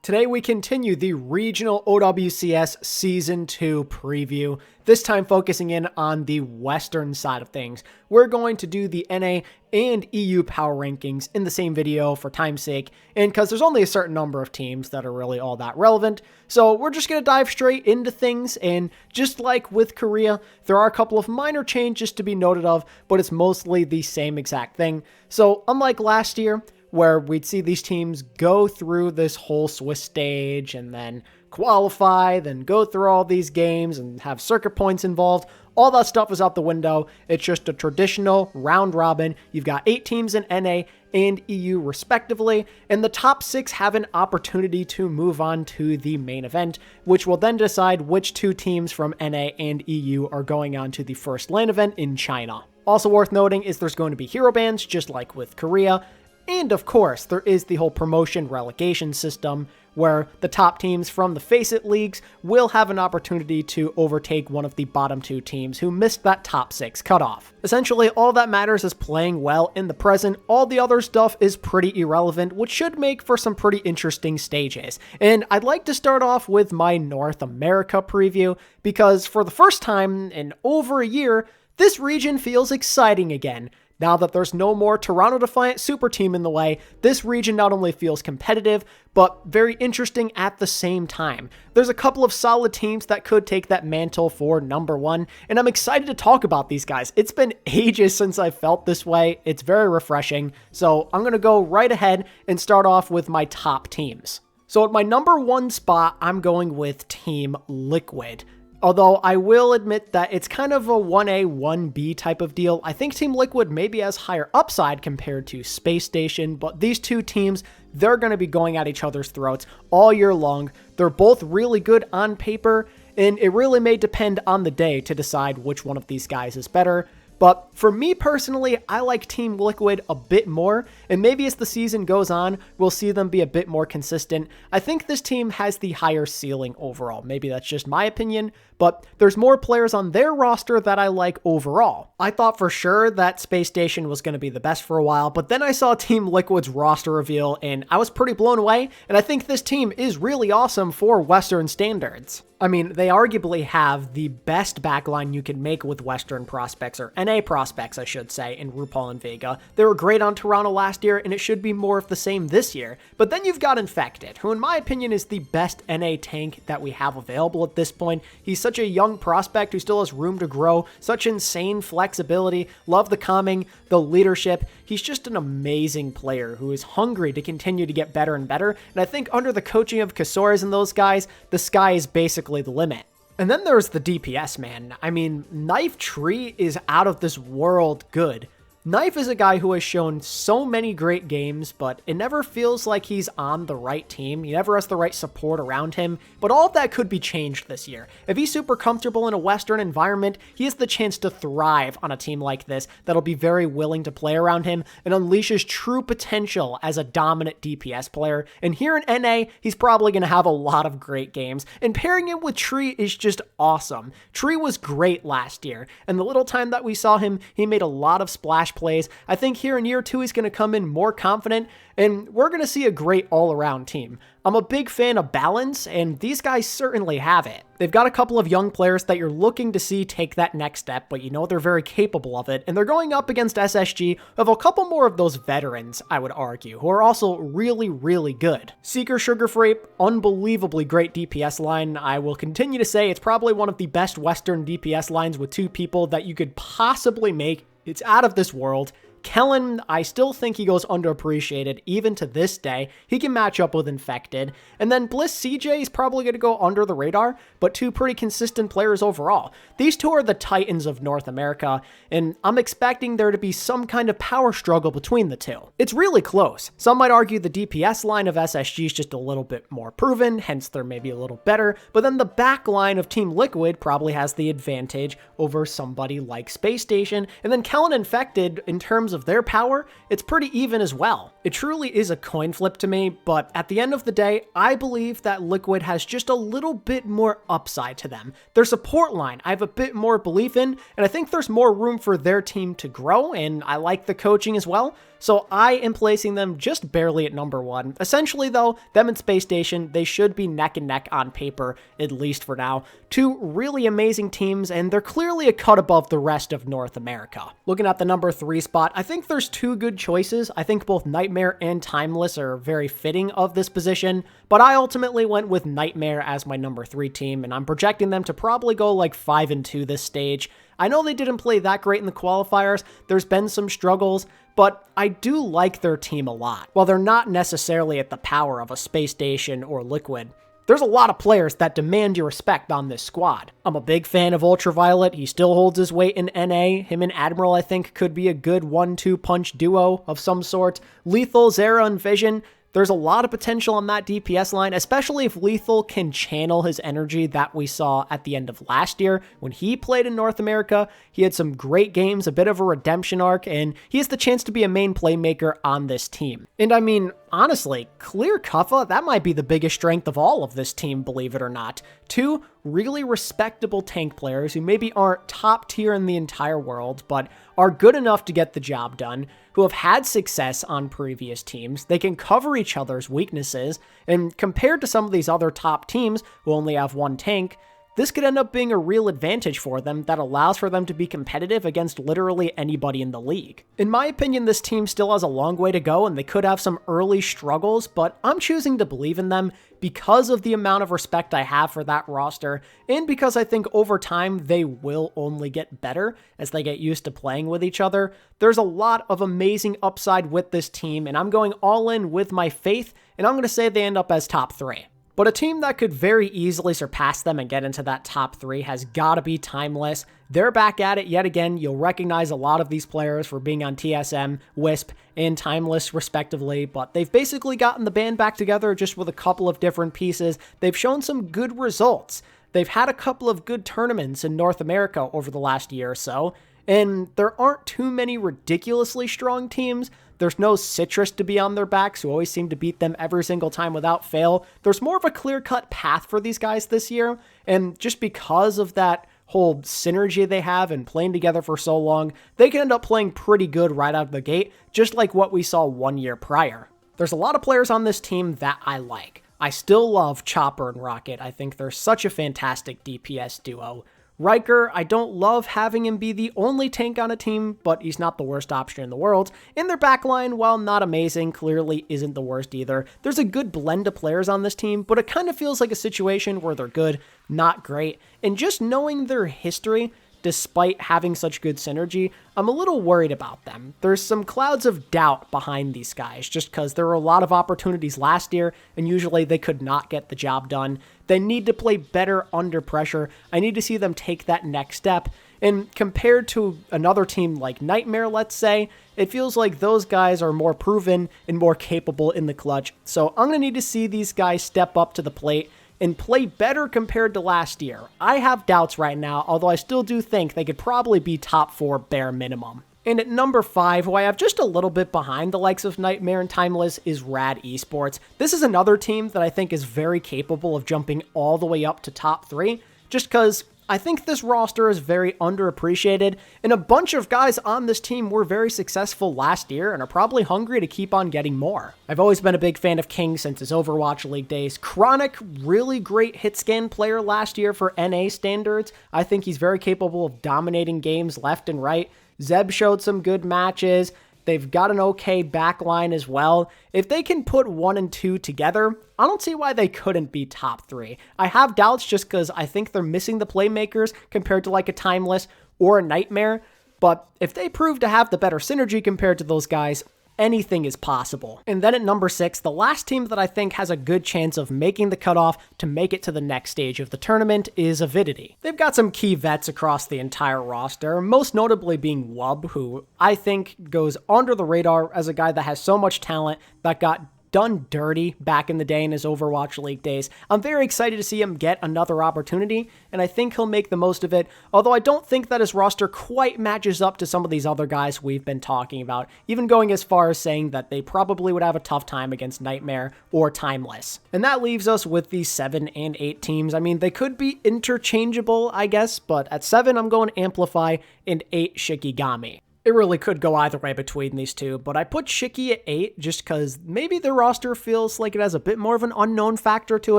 Today we continue the regional OWCS Season 2 preview, this time focusing in on the western side of things. We're going to do the NA and EU power rankings in the same video for time's sake, and because there's only a certain number of teams that are really all that relevant, so we're just going to dive straight into things, and just like with Korea, there are a couple of minor changes to be noted of, but it's mostly the same exact thing. So unlike last year, where we'd see these teams go through this whole Swiss stage and then qualify, then go through all these games and have circuit points involved. All that stuff is out the window. It's just a traditional round robin. You've got 8 teams in NA and EU respectively, and the top 6 have an opportunity to move on to the main event, which will then decide which 2 teams from NA and EU are going on to the first LAN event in China. Also worth noting is there's going to be hero bans, just like with Korea. And of course, there is the whole promotion relegation system where the top teams from the Face-It leagues will have an opportunity to overtake one of the bottom 2 teams who missed that top 6 cutoff. Essentially, all that matters is playing well in the present. All the other stuff is pretty irrelevant, which should make for some pretty interesting stages. And I'd like to start off with my North America preview, because for the first time in over a year, this region feels exciting again. Now that there's no more Toronto Defiant super team in the way, this region not only feels competitive, but very interesting at the same time. There's a couple of solid teams that could take that mantle for number 1, and I'm excited to talk about these guys. It's been ages since I felt this way. It's very refreshing. So I'm going to go right ahead and start off with my top teams. So at my number 1 spot, I'm going with Team Liquid. Although I will admit that it's kind of a 1A, 1B type of deal. I think Team Liquid maybe has higher upside compared to Space Station, but these 2 teams, they're going to be going at each other's throats all year long. They're both really good on paper, and it really may depend on the day to decide which one of these guys is better. But for me personally, I like Team Liquid a bit more, and maybe as the season goes on, we'll see them be a bit more consistent. I think this team has the higher ceiling overall. Maybe that's just my opinion, but there's more players on their roster that I like overall. I thought for sure that Space Station was going to be the best for a while, but then I saw Team Liquid's roster reveal, and I was pretty blown away, and I think this team is really awesome for Western standards. I mean, they arguably have the best backline you can make with Western prospects, or NA prospects, I should say, in RuPaul and Vega. They were great on Toronto last year, and it should be more of the same this year. But then you've got Infected, who in my opinion is the best NA tank that we have available at this point. He's such a young prospect who still has room to grow, such insane flexibility, love the calming, the leadership. He's just an amazing player who is hungry to continue to get better and better, and I think under the coaching of Casores and those guys, the sky is basically the limit. And then there's the DPS, man. I mean, Knife Tree is out of this world good. Knife is a guy who has shown so many great games, but it never feels like he's on the right team. He never has the right support around him, but all of that could be changed this year. If he's super comfortable in a Western environment, he has the chance to thrive on a team like this that'll be very willing to play around him and unleashes true potential as a dominant DPS player. And here in NA, he's probably going to have a lot of great games, and pairing him with Tree is just awesome. Tree was great last year, and the little time that we saw him, he made a lot of splash plays. I think here in year 2, he's going to come in more confident, and we're going to see a great all-around team. I'm a big fan of balance, and these guys certainly have it. They've got a couple of young players that you're looking to see take that next step, but you know they're very capable of it, and they're going up against SSG, who have a couple more of those veterans, I would argue, who are also really, really good. Seeker Sugar Free, unbelievably great DPS line. I will continue to say it's probably one of the best Western DPS lines with 2 people that you could possibly make. It's out of this world. Kellen, I still think he goes underappreciated even to this day. He can match up with Infected. And then Bliss CJ is probably going to go under the radar, but 2 pretty consistent players overall. These 2 are the titans of North America, and I'm expecting there to be some kind of power struggle between the 2. It's really close. Some might argue the DPS line of SSG is just a little bit more proven, hence they're maybe a little better, but then the back line of Team Liquid probably has the advantage over somebody like Space Station, and then Kellen Infected, in terms of their power, it's pretty even as well. It truly is a coin flip to me, but at the end of the day, I believe that Liquid has just a little bit more upside to them. Their support line, I have a bit more belief in, and I think there's more room for their team to grow, and I like the coaching as well. So I am placing them just barely at number 1. Essentially though, them and Space Station, they should be neck and neck on paper, at least for now. Two really amazing teams, and they're clearly a cut above the rest of North America. Looking at the number 3 spot, I think there's two good choices. I think both Nightmare and Timeless are very fitting of this position, but I ultimately went with Nightmare as my number 3 team, and I'm projecting them to probably go like 5-2 this stage. I know they didn't play that great in the qualifiers, there's been some struggles, but I do like their team a lot. While they're not necessarily at the power of a Space Station or Liquid, there's a lot of players that demand your respect on this squad. I'm a big fan of Ultraviolet. He still holds his weight in NA. Him and Admiral, I think, could be a good 1-2 punch duo of some sort. Lethal, Zera, and Vision. There's a lot of potential on that DPS line, especially if Lethal can channel his energy that we saw at the end of last year. When he played in North America, he had some great games, a bit of a redemption arc, and he has the chance to be a main playmaker on this team. And I mean, honestly, Clear Kuffa, that might be the biggest strength of all of this team, believe it or not. Two really respectable tank players who maybe aren't top tier in the entire world, but are good enough to get the job done, who have had success on previous teams. They can cover each other's weaknesses, and compared to some of these other top teams who only have one tank, this could end up being a real advantage for them that allows for them to be competitive against literally anybody in the league. In my opinion, this team still has a long way to go and they could have some early struggles, but I'm choosing to believe in them because of the amount of respect I have for that roster, and because I think over time they will only get better as they get used to playing with each other. There's a lot of amazing upside with this team, and I'm going all in with my faith, and I'm going to say they end up as top 3. But a team that could very easily surpass them and get into that top 3 has got to be Timeless. They're back at it yet again. You'll recognize a lot of these players for being on TSM, Wisp, and Timeless respectively, but they've basically gotten the band back together just with a couple of different pieces. They've shown some good results. They've had a couple of good tournaments in North America over the last year or so, and there aren't too many ridiculously strong teams. There's no Citrus to be on their backs, who always seem to beat them every single time without fail. There's more of a clear-cut path for these guys this year, and just because of that whole synergy they have and playing together for so long, they can end up playing pretty good right out of the gate, just like what we saw 1 year prior. There's a lot of players on this team that I like. I still love Chopper and Rocket. I think they're such a fantastic DPS duo. Riker, I don't love having him be the only tank on a team, but he's not the worst option in the world. And their backline, while not amazing, clearly isn't the worst either. There's a good blend of players on this team, but it kind of feels like a situation where they're good, not great. And just knowing their history, despite having such good synergy, I'm a little worried about them. There's some clouds of doubt behind these guys, just because there were a lot of opportunities last year, and usually they could not get the job done. They need to play better under pressure. I need to see them take that next step. And compared to another team like Nightmare, let's say, it feels like those guys are more proven and more capable in the clutch. So I'm going to need to see these guys step up to the plate and play better compared to last year. I have doubts right now, although I still do think they could probably be top 4 bare minimum. And at number 5, who I have just a little bit behind the likes of Nightmare and Timeless, is Rad Esports. This is another team that I think is very capable of jumping all the way up to top 3, just because I think this roster is very underappreciated, and a bunch of guys on this team were very successful last year and are probably hungry to keep on getting more. I've always been a big fan of King since his Overwatch League days. Chronic, really great hit scan player last year for NA standards. I think he's very capable of dominating games left and right. Zeb showed some good matches. They've got an okay backline as well. If they can put 1 and 2 together, I don't see why they couldn't be top 3. I have doubts just because I think they're missing the playmakers compared to like a Timeless or a Nightmare, but if they prove to have the better synergy compared to those guys, anything is possible. And then at number 6, the last team that I think has a good chance of making the cutoff to make it to the next stage of the tournament is Avidity. They've got some key vets across the entire roster, most notably being Wub, who I think goes under the radar as a guy that has so much talent that got done dirty back in the day in his Overwatch League days. I'm very excited to see him get another opportunity, and I think he'll make the most of it, although I don't think that his roster quite matches up to some of these other guys we've been talking about, even going as far as saying that they probably would have a tough time against Nightmare or Timeless. And that leaves us with the 7 and 8 teams. I mean, they could be interchangeable, I guess, but at 7, I'm going Amplify, and 8, Shikigami. It really could go either way between these two, but I put Shiki at 8 just because maybe the roster feels like it has a bit more of an unknown factor to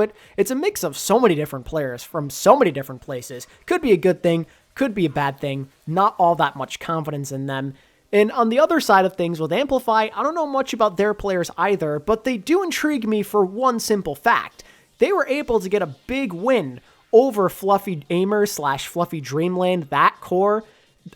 it. It's a mix of so many different players from so many different places. Could be a good thing, could be a bad thing, not all that much confidence in them. And on the other side of things with Amplify, I don't know much about their players either, but they do intrigue me for one simple fact. They were able to get a big win over Fluffy Aimer / Fluffy Dreamland, that core.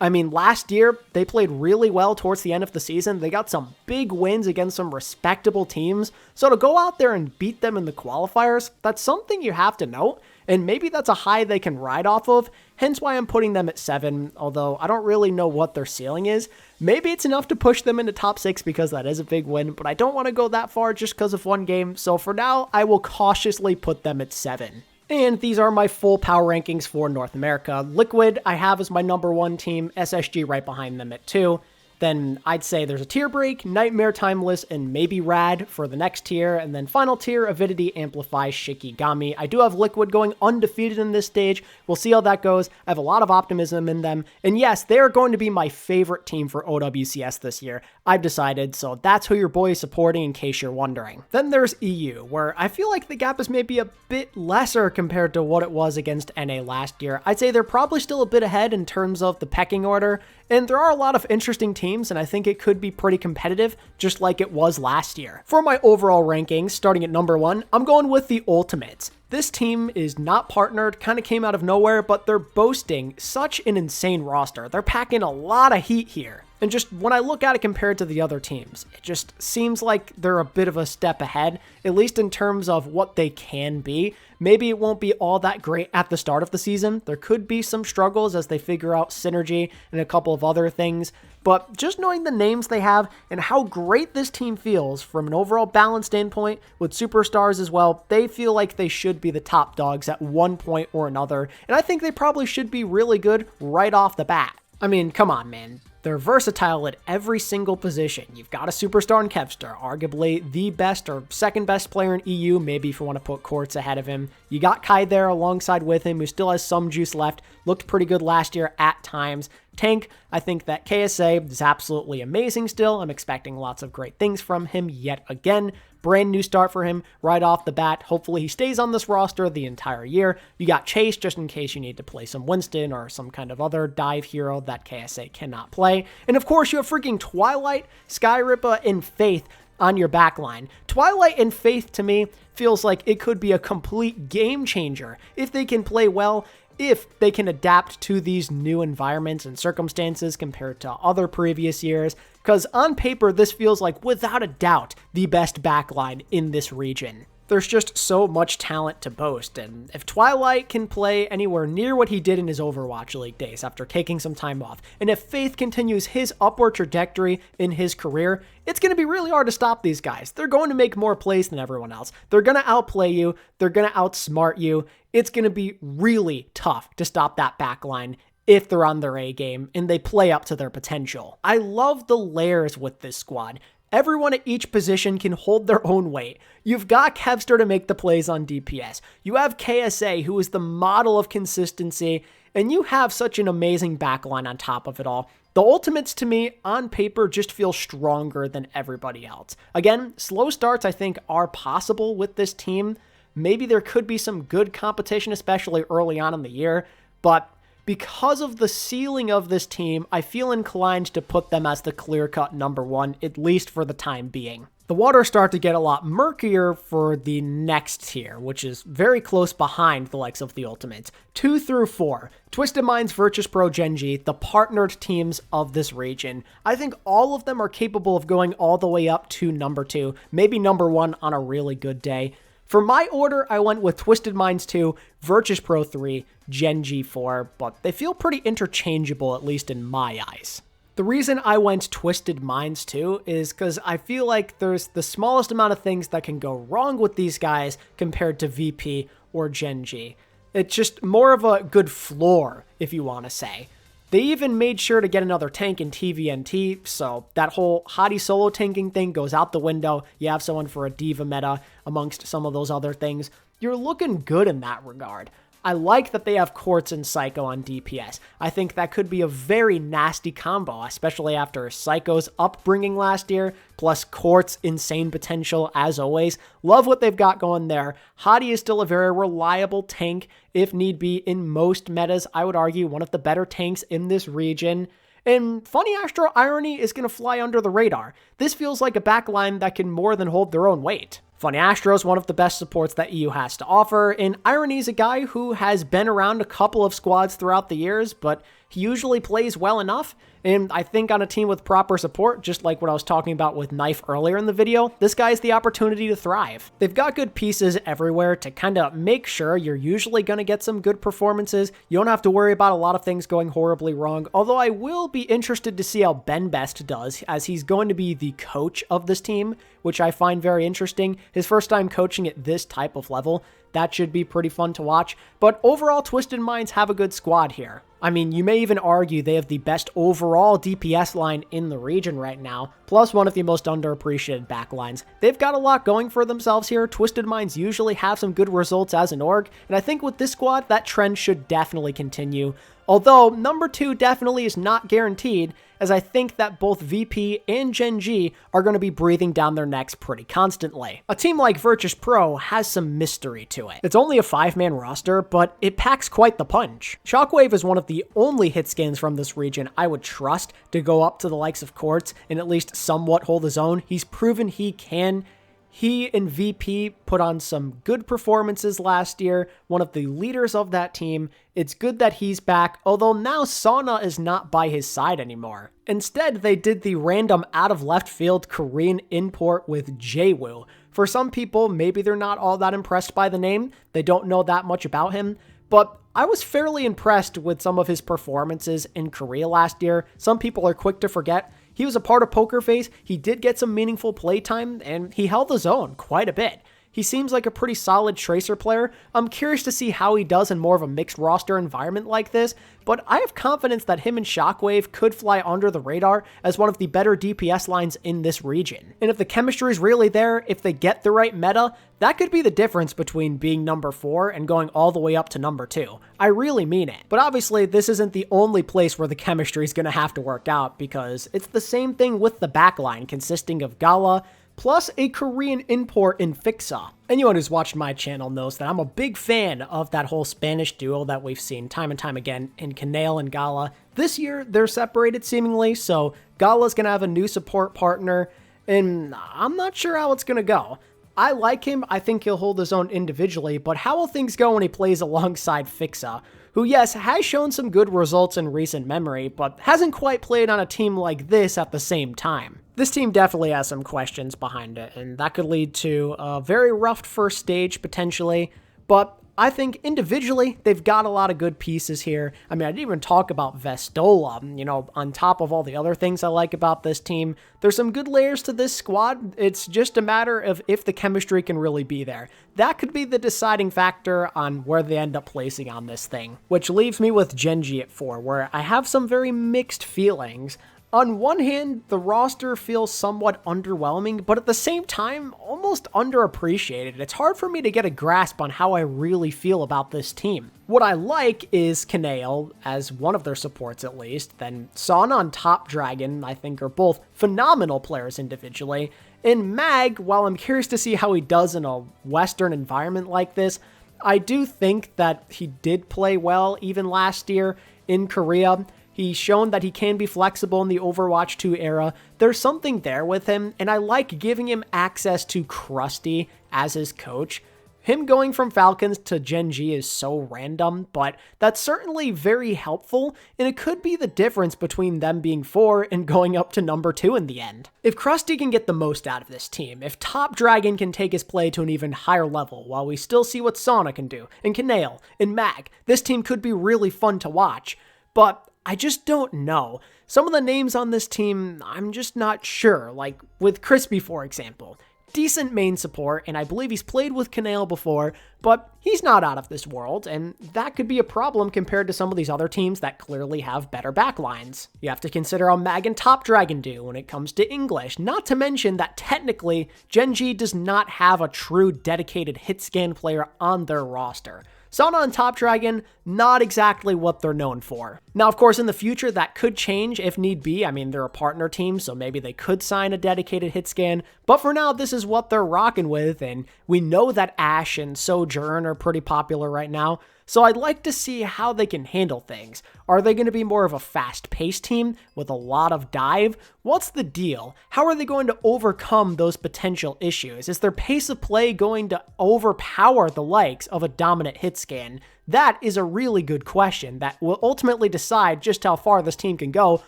I mean, last year, they played really well towards the end of the season. They got some big wins against some respectable teams. So to go out there and beat them in the qualifiers, that's something you have to note. And maybe that's a high they can ride off of, hence why I'm putting them at 7, although I don't really know what their ceiling is. Maybe it's enough to push them into top 6 because that is a big win, but I don't want to go that far just because of one game. So for now, I will cautiously put them at 7. And these are my full power rankings for North America. Liquid, I have as my number 1 team, SSG right behind them at 2. Then I'd say there's a tier break, Nightmare, Timeless, and maybe Rad for the next tier. And then final tier, Avidity, Amplify, Shikigami. I do have Liquid going undefeated in this stage. We'll see how that goes. I have a lot of optimism in them. And yes, they are going to be my favorite team for OWCS this year. I've decided, so that's who your boy is supporting in case you're wondering. Then there's EU, where I feel like the gap is maybe a bit lesser compared to what it was against NA last year. I'd say they're probably still a bit ahead in terms of the pecking order. And there are a lot of interesting teams, and I think it could be pretty competitive, just like it was last year. For my overall rankings, starting at number 1, I'm going with the Ultimates. This team is not partnered, kind of came out of nowhere, but they're boasting such an insane roster. They're packing a lot of heat here. And just when I look at it compared to the other teams, it just seems like they're a bit of a step ahead, at least in terms of what they can be. Maybe it won't be all that great at the start of the season. There could be some struggles as they figure out synergy and a couple of other things. But just knowing the names they have and how great this team feels from an overall balance standpoint with superstars as well, they feel like they should be the top dogs at one point or another. And I think they probably should be really good right off the bat. I mean, come on, man. They're versatile at every single position. You've got a superstar in Kevstar, arguably the best or second best player in EU, maybe if you want to put Quartz ahead of him. You got Kai there alongside with him, who still has some juice left. Looked pretty good last year at times. Tank, I think that KSA is absolutely amazing still. I'm expecting lots of great things from him yet again. Brand new start for him right off the bat. Hopefully he stays on this roster the entire year. You got Chase just in case you need to play some Winston or some kind of other dive hero that KSA cannot play. And of course you have freaking Twilight, Skyrippa, and Faith on your backline. Twilight and Faith to me feels like it could be a complete game changer if they can play well, if they can adapt to these new environments and circumstances compared to other previous years, because on paper, this feels like, without a doubt, the best backline in this region. There's just so much talent to boast, and if Twilight can play anywhere near what he did in his Overwatch League days after taking some time off, and if Faith continues his upward trajectory in his career, it's going to be really hard to stop these guys. They're going to make more plays than everyone else. They're going to outplay you. They're going to outsmart you. It's going to be really tough to stop that backline if they're on their A game and they play up to their potential. I love the layers with this squad. Everyone at each position can hold their own weight. You've got Kevster to make the plays on DPS. You have KSA, who is the model of consistency, and you have such an amazing backline on top of it all. The Ultimates, to me, on paper, just feel stronger than everybody else. Again, slow starts, I think, are possible with this team. Maybe there could be some good competition, especially early on in the year, but because of the ceiling of this team, I feel inclined to put them as the clear-cut number 1, at least for the time being. The waters start to get a lot murkier for the next tier, which is very close behind the likes of the Ultimates. 2 through 4, Twisted Minds, Virtus Pro, Genji, the partnered teams of this region. I think all of them are capable of going all the way up to number 2, maybe number 1 on a really good day. For my order, I went with Twisted Minds 2, Virtus Pro 3, Genji 4, but they feel pretty interchangeable, at least in my eyes. The reason I went Twisted Minds 2 is because I feel like there's the smallest amount of things that can go wrong with these guys compared to VP or Genji. It's just more of a good floor, if you want to say. They even made sure to get another tank in TVNT, so that whole hottie solo tanking thing goes out the window. You have someone for a diva meta amongst some of those other things. You're looking good in that regard. I like that they have Quartz and Psycho on DPS. I think that could be a very nasty combo, especially after Psycho's upbringing last year, plus Quartz insane potential as always. Love what they've got going there. Hadi is still a very reliable tank, if need be, in most metas. I would argue one of the better tanks in this region. And Funny Astro Irony is going to fly under the radar. This feels like a backline that can more than hold their own weight. Funny Astro is one of the best supports that EU has to offer, and Irony is a guy who has been around a couple of squads throughout the years, but he usually plays well enough, and I think on a team with proper support, just like what I was talking about with Knife earlier in the video, this guy has the opportunity to thrive. They've got good pieces everywhere to kind of make sure you're usually going to get some good performances. You don't have to worry about a lot of things going horribly wrong, although I will be interested to see how Ben Best does, as he's going to be the coach of this team, which I find very interesting. His first time coaching at this type of level, that should be pretty fun to watch. But overall, Twisted Minds have a good squad here. I mean, you may even argue they have the best overall DPS line in the region right now, plus one of the most underappreciated backlines. They've got a lot going for themselves here. Twisted Minds usually have some good results as an org, and I think with this squad, that trend should definitely continue. Although, number 2 definitely is not guaranteed, as I think that both VP and Gen G are going to be breathing down their necks pretty constantly. A team like Virtus Pro has some mystery to it. It's only a 5-man roster, but it packs quite the punch. Shockwave is one of the only hit skins from this region I would trust to go up to the likes of Quartz and at least somewhat hold his own. He's proven he can. He and VP put on some good performances last year, one of the leaders of that team. It's good that he's back, although now Sauna is not by his side anymore. Instead, they did the random out-of-left-field Korean import with Jaewoo. For some people, maybe they're not all that impressed by the name, they don't know that much about him, but I was fairly impressed with some of his performances in Korea last year. Some people are quick to forget. He was a part of Poker Face, he did get some meaningful playtime, and he held his own quite a bit. He seems like a pretty solid Tracer player. I'm curious to see how he does in more of a mixed roster environment like this, but I have confidence that him and Shockwave could fly under the radar as one of the better DPS lines in this region. And if the chemistry is really there, if they get the right meta, that could be the difference between being number 4 and going all the way up to number 2. I really mean it. But obviously, this isn't the only place where the chemistry is going to have to work out, because it's the same thing with the backline, consisting of Gala, plus a Korean import in Fixa. Anyone who's watched my channel knows that I'm a big fan of that whole Spanish duo that we've seen time and time again in Kanale and Gala. This year, they're separated seemingly, so Gala's gonna have a new support partner, and I'm not sure how it's gonna go. I like him, I think he'll hold his own individually, but how will things go when he plays alongside Fixa, who, yes, has shown some good results in recent memory, but hasn't quite played on a team like this at the same time? This team definitely has some questions behind it, and that could lead to a very rough first stage, potentially, but I think individually, they've got a lot of good pieces here. I mean, I didn't even talk about Vestola, you know, on top of all the other things I like about this team. There's some good layers to this squad. It's just a matter of if the chemistry can really be there. That could be the deciding factor on where they end up placing on this thing. Which leaves me with Gen G at 4, where I have some very mixed feelings. On one hand, the roster feels somewhat underwhelming, but at the same time, almost underappreciated. It's hard for me to get a grasp on how I really feel about this team. What I like is Kanale, as one of their supports at least, then Sauna and Top Dragon, I think, are both phenomenal players individually, and Mag, while I'm curious to see how he does in a Western environment like this, I do think that he did play well even last year in Korea. He's shown that he can be flexible in the Overwatch 2 era. There's something there with him, and I like giving him access to Krusty as his coach. Him going from Falcons to Gen G is so random, but that's certainly very helpful, and it could be the difference between them being 4 and going up to number 2 in the end. If Krusty can get the most out of this team, if Top Dragon can take his play to an even higher level, while we still see what Sauna can do, and Kanale, and Mag, this team could be really fun to watch, but I just don't know. Some of the names on this team, I'm just not sure, like with Crispy, for example. Decent main support, and I believe he's played with Kanale before, but he's not out of this world, and that could be a problem compared to some of these other teams that clearly have better backlines. You have to consider how Mag and Top Dragon do when it comes to English, not to mention that technically, Gen G does not have a true dedicated hit scan player on their roster. Sauna and Top Dragon, not exactly what they're known for. Now, of course, in the future, that could change if need be. I mean, they're a partner team, so maybe they could sign a dedicated hit scan. But for now, this is what they're rocking with, and we know that Ashe and Sojourn are pretty popular right now. So I'd like to see how they can handle things. Are they going to be more of a fast-paced team with a lot of dive? What's the deal? How are they going to overcome those potential issues? Is their pace of play going to overpower the likes of a dominant hit scan? That is a really good question that will ultimately decide just how far this team can go,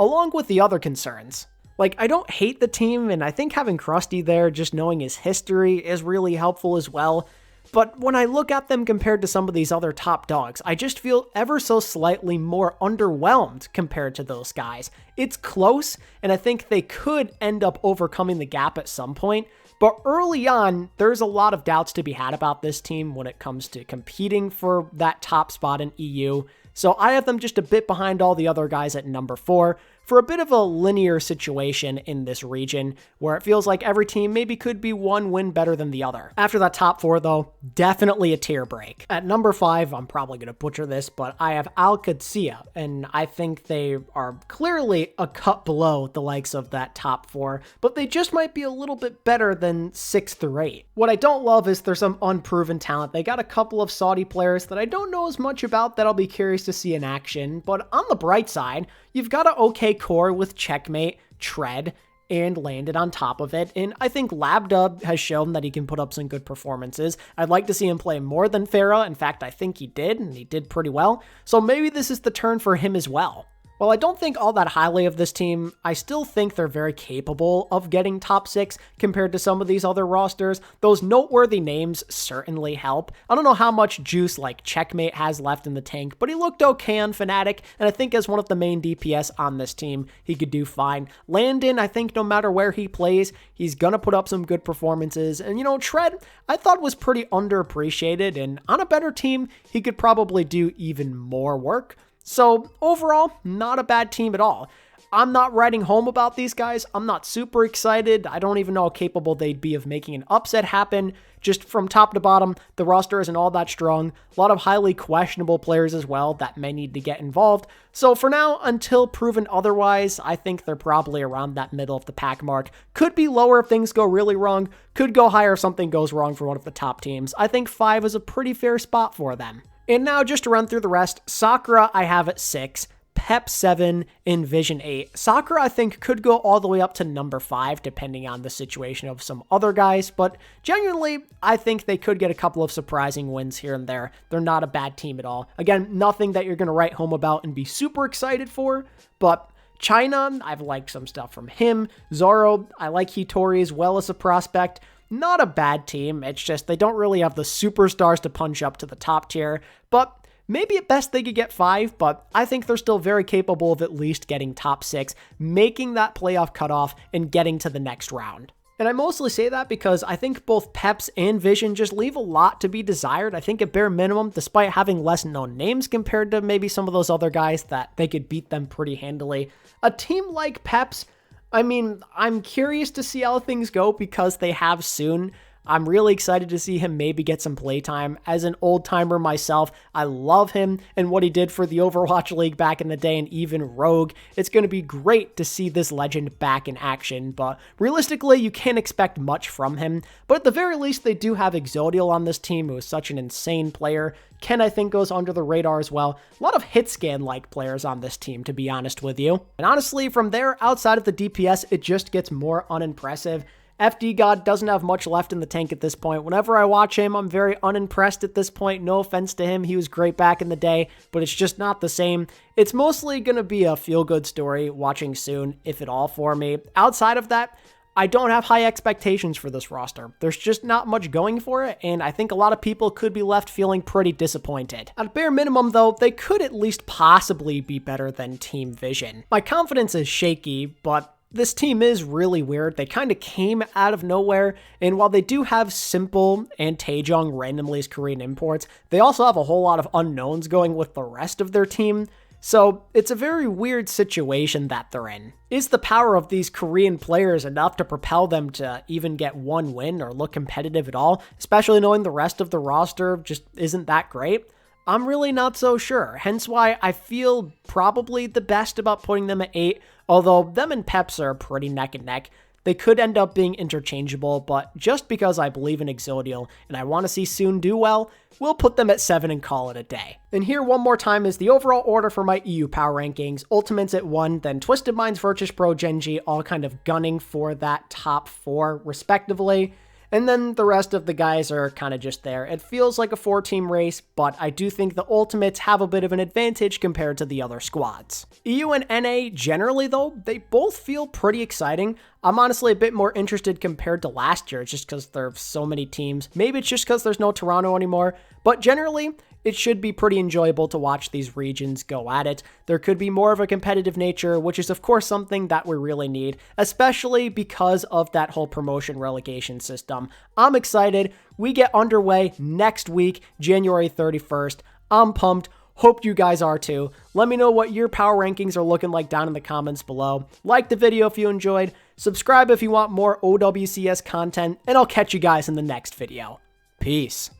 along with the other concerns. Like, I don't hate the team, and I think having Krusty there, just knowing his history, is really helpful as well. But when I look at them compared to some of these other top dogs, I just feel ever so slightly more underwhelmed compared to those guys. It's close, and I think they could end up overcoming the gap at some point. But early on, there's a lot of doubts to be had about this team when it comes to competing for that top spot in EU. So I have them just a bit behind all the other guys at number 4 for a bit of a linear situation in this region where it feels like every team maybe could be one win better than the other. After that top 4 though, definitely a tier break. At number 5, I'm probably going to butcher this, but I have alexyOWL, and I think they are clearly a cut below the likes of that top 4, but they just might be a little bit better than 6 through 8. What I don't love is there's some unproven talent. They got a couple of Saudi players that I don't know as much about that I'll be curious to see in action, but on the bright side, you've got an okay core with Checkmate, Tread, and Landed on top of it, and I think Labdub has shown that he can put up some good performances. I'd like to see him play more than Farah. In fact, I think he did, and he did pretty well, so maybe this is the turn for him as well. While I don't think all that highly of this team, I still think they're very capable of getting top 6 compared to some of these other rosters. Those noteworthy names certainly help. I don't know how much juice like Checkmate has left in the tank, but he looked okay on Fnatic, and I think as one of the main DPS on this team, he could do fine. Landon, I think no matter where he plays, he's gonna put up some good performances, and you know, Tread, I thought was pretty underappreciated, and on a better team, he could probably do even more work. So overall, not a bad team at all. I'm not writing home about these guys. I'm not super excited. I don't even know how capable they'd be of making an upset happen. Just from top to bottom, the roster isn't all that strong. A lot of highly questionable players as well that may need to get involved. So for now, until proven otherwise, I think they're probably around that middle of the pack mark. Could be lower if things go really wrong. Could go higher if something goes wrong for one of the top teams. I think 5 is a pretty fair spot for them. And now just to run through the rest, Sakura I have at 6, Pep 7, and Vision 8. Sakura I think could go all the way up to number 5 depending on the situation of some other guys, but genuinely I think they could get a couple of surprising wins here and there. They're not a bad team at all. Again, nothing that you're going to write home about and be super excited for, but China, I've liked some stuff from him. Zoro, I like Hitori as well as a prospect. Not a bad team, it's just they don't really have the superstars to punch up to the top tier, but maybe at best they could get 5, but I think they're still very capable of at least getting top 6, making that playoff cutoff, and getting to the next round. And I mostly say that because I think both Peps and Vision just leave a lot to be desired. I think at bare minimum, despite having less known names compared to maybe some of those other guys, that they could beat them pretty handily. A team like Peps, I mean, I'm curious to see how things go because they have soon. I'm really excited to see him maybe get some playtime. As an old-timer myself, I love him and what he did for the Overwatch League back in the day and even Rogue. It's going to be great to see this legend back in action, but realistically, you can't expect much from him. But at the very least, they do have exyOWL on this team, who is such an insane player. Ken, I think, goes under the radar as well. A lot of hit-scan-like players on this team, to be honest with you. And honestly, from there, outside of the DPS, it just gets more unimpressive. FD God doesn't have much left in the tank at this point. Whenever I watch him, I'm very unimpressed at this point. No offense to him. He was great back in the day, but it's just not the same. It's mostly going to be a feel-good story watching soon, if at all, for me. Outside of that, I don't have high expectations for this roster. There's just not much going for it, and I think a lot of people could be left feeling pretty disappointed. At bare minimum, though, they could at least possibly be better than Team Vision. My confidence is shaky, but this team is really weird. They kind of came out of nowhere, and while they do have Simple and Taejong randomly as Korean imports, they also have a whole lot of unknowns going with the rest of their team. So it's a very weird situation that they're in. Is the power of these Korean players enough to propel them to even get one win or look competitive at all, especially knowing the rest of the roster just isn't that great? I'm really not so sure, hence why I feel probably the best about putting them at 8, although them and Peps are pretty neck and neck. They could end up being interchangeable, but just because I believe in exoDEAL and I want to see Soon do well, we'll put them at 7 and call it a day. And here one more time is the overall order for my EU power rankings. Ultimates at 1, then Twisted Minds, Virtus.pro, Gen.G all kind of gunning for that top 4 respectively. And then the rest of the guys are kind of just there. It feels like a 4-team race, but I do think the Ultimates have a bit of an advantage compared to the other squads. EU and NA, generally though, they both feel pretty exciting. I'm honestly a bit more interested compared to last year, just because there are so many teams. Maybe it's just because there's no Toronto anymore, but generally, it should be pretty enjoyable to watch these regions go at it. There could be more of a competitive nature, which is of course something that we really need, especially because of that whole promotion relegation system. I'm excited. We get underway next week, January 31st. I'm pumped. Hope you guys are too. Let me know what your power rankings are looking like down in the comments below. Like the video if you enjoyed. Subscribe if you want more OWCS content, and I'll catch you guys in the next video. Peace.